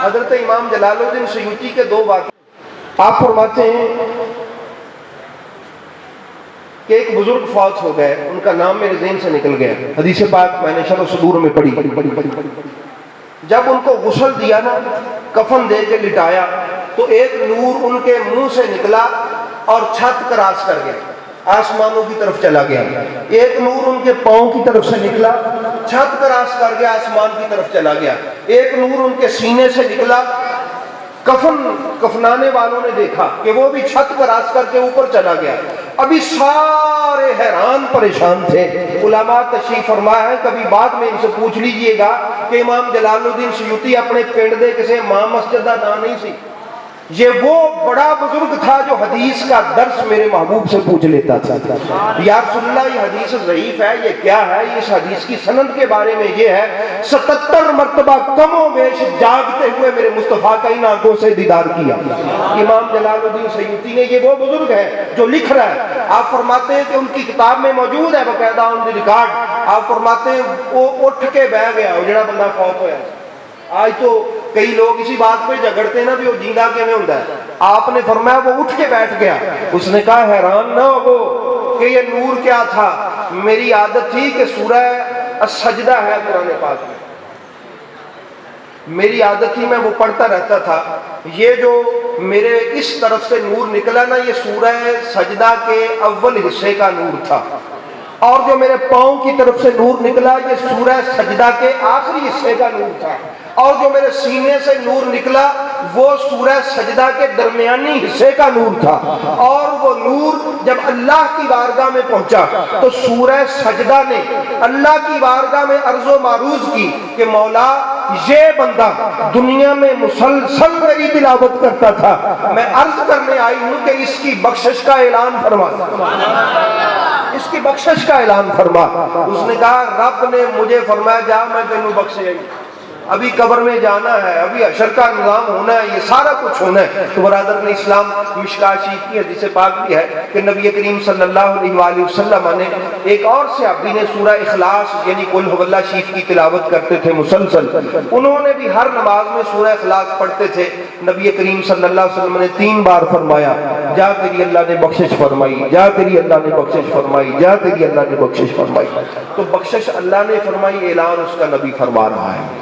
حضرت امام جلال الدین سیوطی کے دو واقعے آپ فرماتے ہیں کہ ایک بزرگ فوت ہو گئے، ان کا نام میرے ذہن سے نکل گیا، حدیث پاک میں نے شرح صدور میں پڑھی۔ جب ان کو غسل دیا نا، کفن دے کے لٹایا، تو ایک نور ان کے منہ سے نکلا اور چھت کراس کر گیا، آسمانوں کی طرف چلا گیا۔ ایک نور ان کے پاؤں کی طرف سے نکلا، چھت کراس کر گیا، آسمان کی طرف چلا گیا۔ ایک نور ان کے سینے سے نکلا، کفنانے والوں نے دیکھا کہ وہ بھی چھت کراس کر کے اوپر چلا گیا۔ ابھی سارے حیران پریشان تھے۔ علماء تشریف فرمایا ہے، کبھی بعد میں ان سے پوچھ لیجئے گا کہ امام جلال الدین سیوطی اپنے پنڈ دے کسے ماں مسجد دا نام نہیں سی، یہ وہ بڑا بزرگ تھا جو حدیث کا درس میرے محبوب سے پوچھ لیتا تھا، یا رسول اللہ یہ حدیث ضعیف ہے، یہ کیا ہے؟ اس حدیث کی سند کے بارے میں یہ ہے 77 مرتبہ کم و بیش جاگتے ہوئے میرے مصطفیٰ کا ان آنکھوں سے دیدار کیا۔ امام جلال الدین سیوطی نے، یہ وہ بزرگ ہے جو لکھ رہا ہے۔ آپ فرماتے ہیں کہ ان کی کتاب میں موجود ہے باقاعدہ آن دی ریکارڈ، آپ فرماتے ہیں وہ اٹھ کے بیٹھ گیا، وہ جڑا بندہ فوت ہوا ہے۔ آج تو کئی لوگ اسی بات پہ جھگڑتے نا بھی وہ جیندہ کیویں ہوندا ہے۔ آپ نے فرمایا وہ اٹھ کے بیٹھ گیا۔ اس نے کہا حیران نہ ہو کہ یہ نور کیا تھا، میری عادت تھی کہ سورہ السجدہ ہے قرآن پاک میں، میری عادت تھی میں وہ پڑھتا رہتا تھا۔ یہ جو میرے اس طرف سے نور نکلا نا، یہ سورہ سجدہ کے اول حصے کا نور تھا، اور جو میرے پاؤں کی طرف سے نور نکلا یہ سورہ سجدہ کے آخری حصے کا نور تھا، اور جو میرے سینے سے نور نکلا وہ سورہ سجدہ کے درمیانی حصے کا نور تھا۔ اور وہ نور جب اللہ کی بارگاہ میں پہنچا تو سورہ سجدہ نے اللہ کی بارگاہ میں عرض و معروض کی کہ مولا یہ بندہ دنیا میں مسلسل میری تلاوت کرتا تھا، میں عرض کرنے آئی ہوں کہ اس کی بخشش کا اعلان فرما، اس کی بخشش کا اعلان فرما۔ اس نے کہا رب نے مجھے فرمایا جا میں تینوں بخشے، ابھی قبر میں جانا ہے، ابھی حشر کا نظام ہونا ہے، یہ سارا کچھ ہونا ہے۔ تو برادران اسلام مشکاۃ شریف کی حدیث پاک بھی ہے کہ نبی کریم صلی اللہ علیہ وآلہ وسلم نے ایک اور صحابی نے سورہ اخلاص یعنی قل هو اللہ شریف کی تلاوت کرتے تھے مسلسل، انہوں نے بھی ہر نماز میں سورہ اخلاص پڑھتے تھے۔ نبی کریم صلی اللہ علیہ وسلم نے 3 بار فرمایا جا تیری اللہ نے بخشش فرمائی، جا تیری اللہ نے بخشش فرمائی، جا تیری اللہ نے بخشش فرمائی۔ تو بخشش اللہ نے فرمائی، اعلان اس کا نبی فرما رہا ہے۔